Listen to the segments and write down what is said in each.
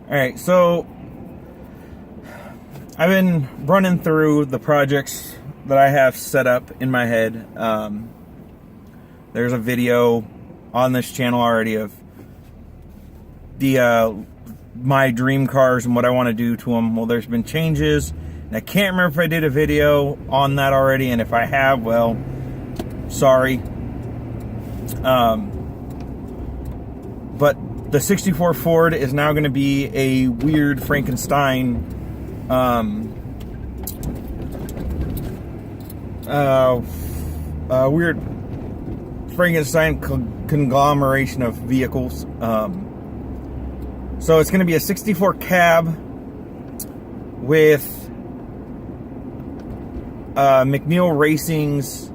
Alright, so I've been running through the projects that I have set up in my head. There's a video on this channel already of the my dream cars and what I want to do to them. Well, there's been changes, and I can't remember if I did a video on that already, and if I have, well, sorry. But the 64 Ford is now going to be a weird Frankenstein weird Frankenstein conglomeration of vehicles. So it's going to be a 64 cab with McNeil Racing's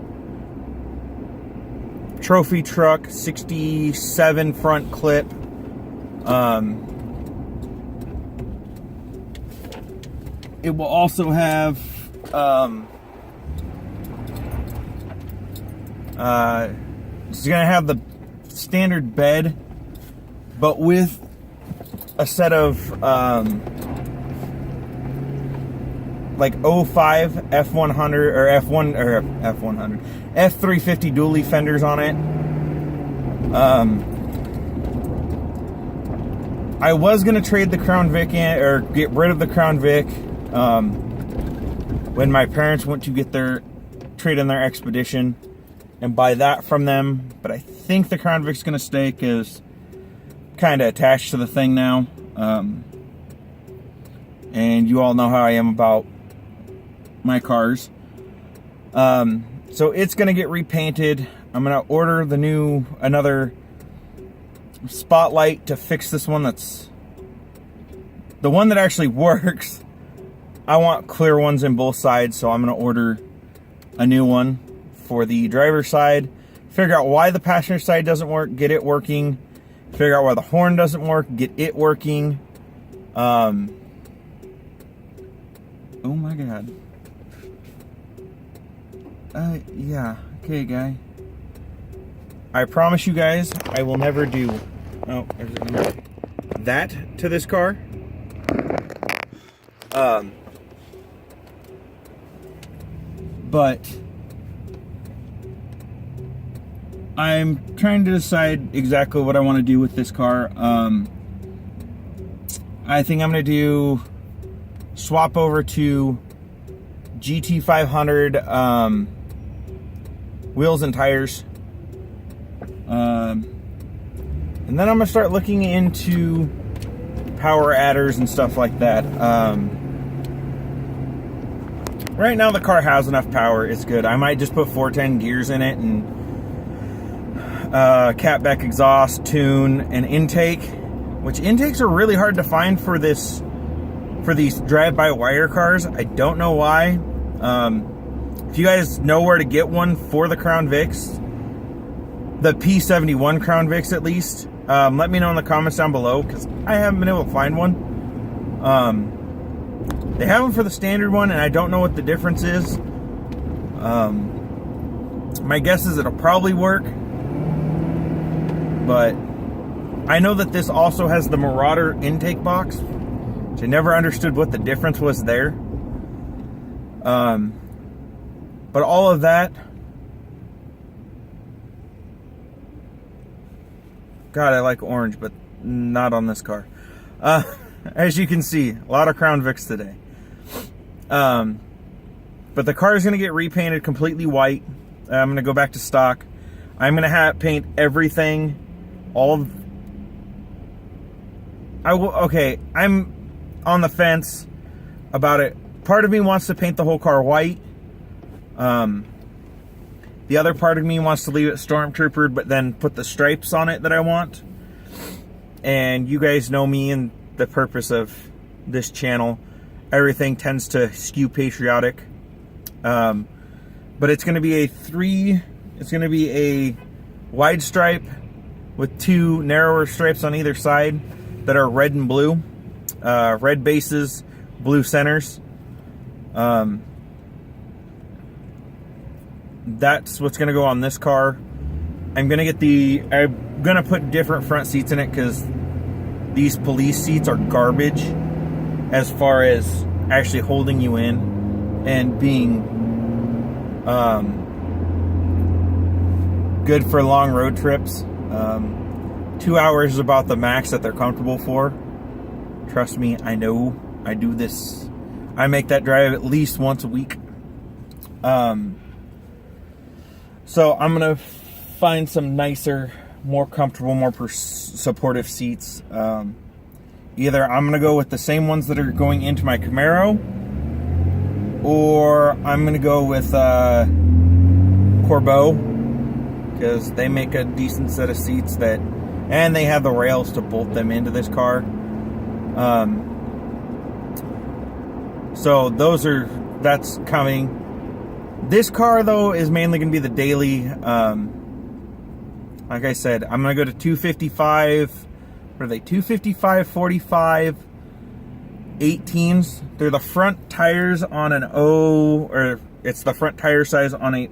trophy truck 67 front clip. It will also have it's going to have the standard bed, but with a set of like 05 F100 or F100 F350 dually fenders on it. I was gonna trade the Crown Vic in, or get rid of the Crown Vic when my parents went to get their trade in their Expedition and buy that from them, but I think the Crown Vic's gonna stay because kind of attached to the thing now. And you all know how I am about my cars. So it's gonna get repainted. I'm gonna order another spotlight to fix this one. That's the one that actually works. I want clear ones in both sides, so I'm gonna order a new one for the driver's side, figure out why the passenger side doesn't work, get it working, figure out why the horn doesn't work, get it working. Oh my god. Yeah, okay, guy. I promise you guys, I will never do that to this car. But I'm trying to decide exactly what I want to do with this car. I think I'm going to swap over to GT500 wheels and tires. And then I'm going to start looking into power adders and stuff like that. Right now the car has enough power. It's good. I might just put 410 gears in it and catback exhaust, tune, and intake. Which intakes are really hard to find for these drive-by-wire cars. I don't know why. If you guys know where to get one for the Crown Vics, the P71 Crown Vics at least, let me know in the comments down below, because I haven't been able to find one. They have them for the standard one, and I don't know what the difference is. My guess is it'll probably work, but I know that this also has the Marauder intake box, which I never understood what the difference was there. But all of that, God, I like orange, but not on this car. As you can see, a lot of Crown Vics today. But the car is going to get repainted completely white. I'm going to go back to stock. I'm going to paint everything. Okay, I'm on the fence about it. Part of me wants to paint the whole car white. The other part of me wants to leave it Stormtrooper, but then put the stripes on it that I want. And you guys know me and the purpose of this channel. Everything tends to skew patriotic. But it's going to be a wide stripe with two narrower stripes on either side that are red and blue. Red bases, blue centers. That's what's going to go on this car. I'm going to put different front seats in it because these police seats are garbage as far as actually holding you in and being good for long road trips. 2 hours is about the max that they're comfortable for. Trust me, I know. I do this. I make that drive at least once a week. So I'm gonna find some nicer, more comfortable, more supportive seats. Either I'm gonna go with the same ones that are going into my Camaro, or I'm gonna go with Corbeau, because they make a decent set of seats that, and they have the rails to bolt them into this car. So that's coming. This car though is mainly going to be the daily. Like I said, I'm going to go to 255. What are they? 255, 45, 18s. They're the front tires on an or it's the front tire size on a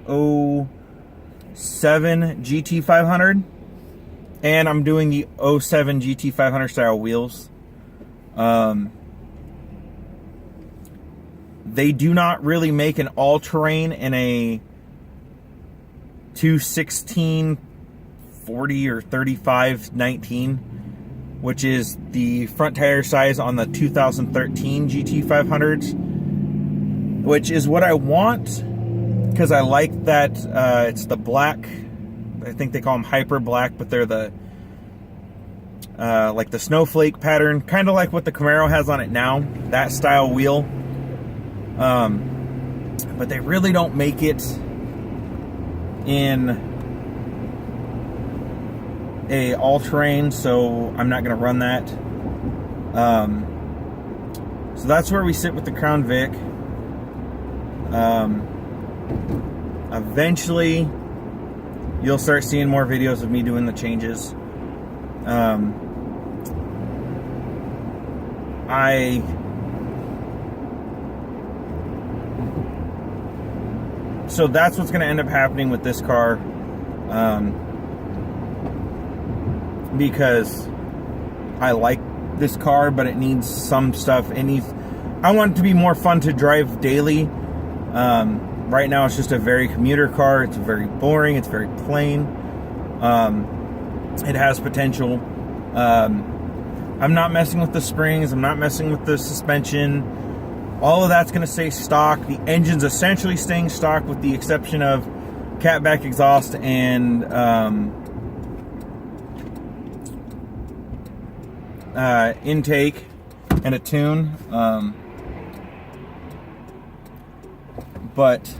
07 GT500. And I'm doing the 07 GT500 style wheels. They do not really make an all-terrain in a 216 40 or 35 19, which is the front tire size on the 2013 GT500s, which is what I want, because I like that it's the black. I think they call them hyper black, but they're the like the snowflake pattern, kind of like what the Camaro has on it now, that style wheel. But they really don't make it in a all-terrain, so I'm not going to run that. So that's where we sit with the Crown Vic. Eventually, you'll start seeing more videos of me doing the changes. So that's what's going to end up happening with this car, because I like this car, but it needs some stuff. I want it to be more fun to drive daily. Right now it's just a very commuter car. It's very boring. It's very plain. It has potential. I'm not messing with the springs. I'm not messing with the suspension. All of that's going to stay stock. The engine's essentially staying stock with the exception of catback exhaust and intake and a tune. But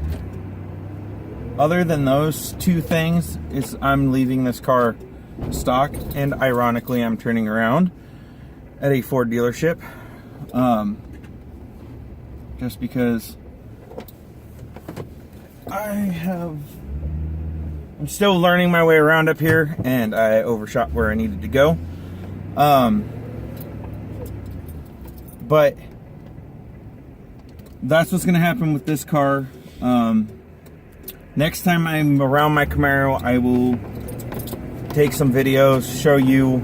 other than those two things, I'm leaving this car stock, and ironically I'm turning around at a Ford dealership. Just because I'm still learning my way around up here, and I overshot where I needed to go. But that's what's going to happen with this car. Next time I'm around my Camaro, I will take some videos, show you.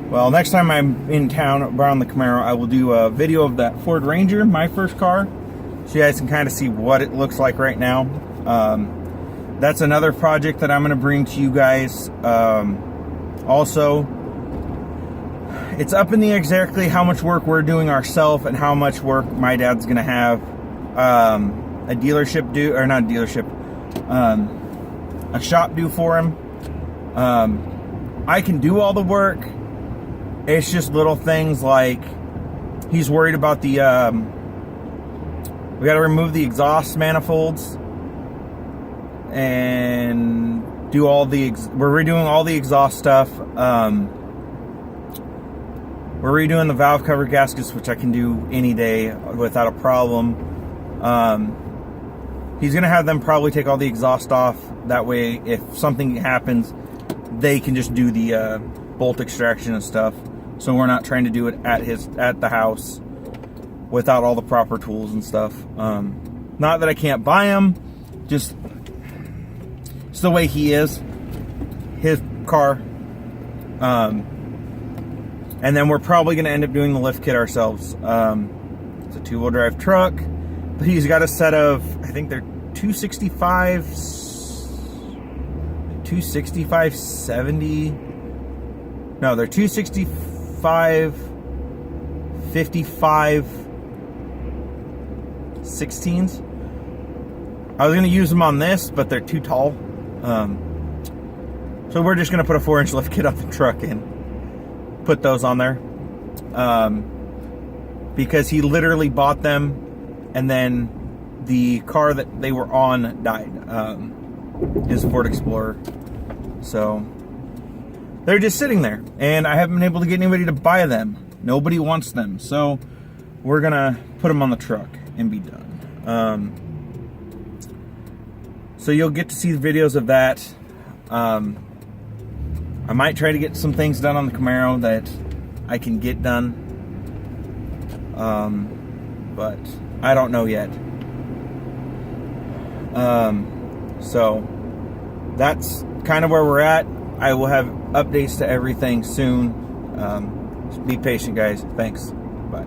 Well, next time I'm in town around the Camaro, I will do a video of that Ford Ranger, my first car, so you guys can kind of see what it looks like right now. That's another project that I'm going to bring to you guys. Also, it's up in the air exactly how much work we're doing ourselves and how much work my dad's going to have a dealership do, or not a dealership, a shop do for him. I can do all the work. It's just little things like he's worried about the, we got to remove the exhaust manifolds and do all the, we're redoing all the exhaust stuff. We're redoing the valve cover gaskets, which I can do any day without a problem. He's going to have them probably take all the exhaust off. That way, if something happens, they can just do the bolt extraction and stuff. So we're not trying to do it at the house without all the proper tools and stuff. Not that I can't buy them, just it's the way he is. His car. And then we're probably going to end up doing the lift kit ourselves. It's a 2-wheel drive truck, but he's got a set of, I think they're 265/70. No, they're 265/55 16s. I was going to use them on this, but they're too tall. So we're just going to put a 4-inch lift kit on the truck and put those on there. Because he literally bought them and then the car that they were on died. His Ford Explorer. So they're just sitting there, and I haven't been able to get anybody to buy them. Nobody wants them, so we're gonna put them on the truck and be done. So you'll get to see the videos of that. I might try to get some things done on the Camaro that I can get done, but I don't know yet. So that's kind of where we're at. I will have updates to everything soon. Just be patient, guys. Thanks. Bye.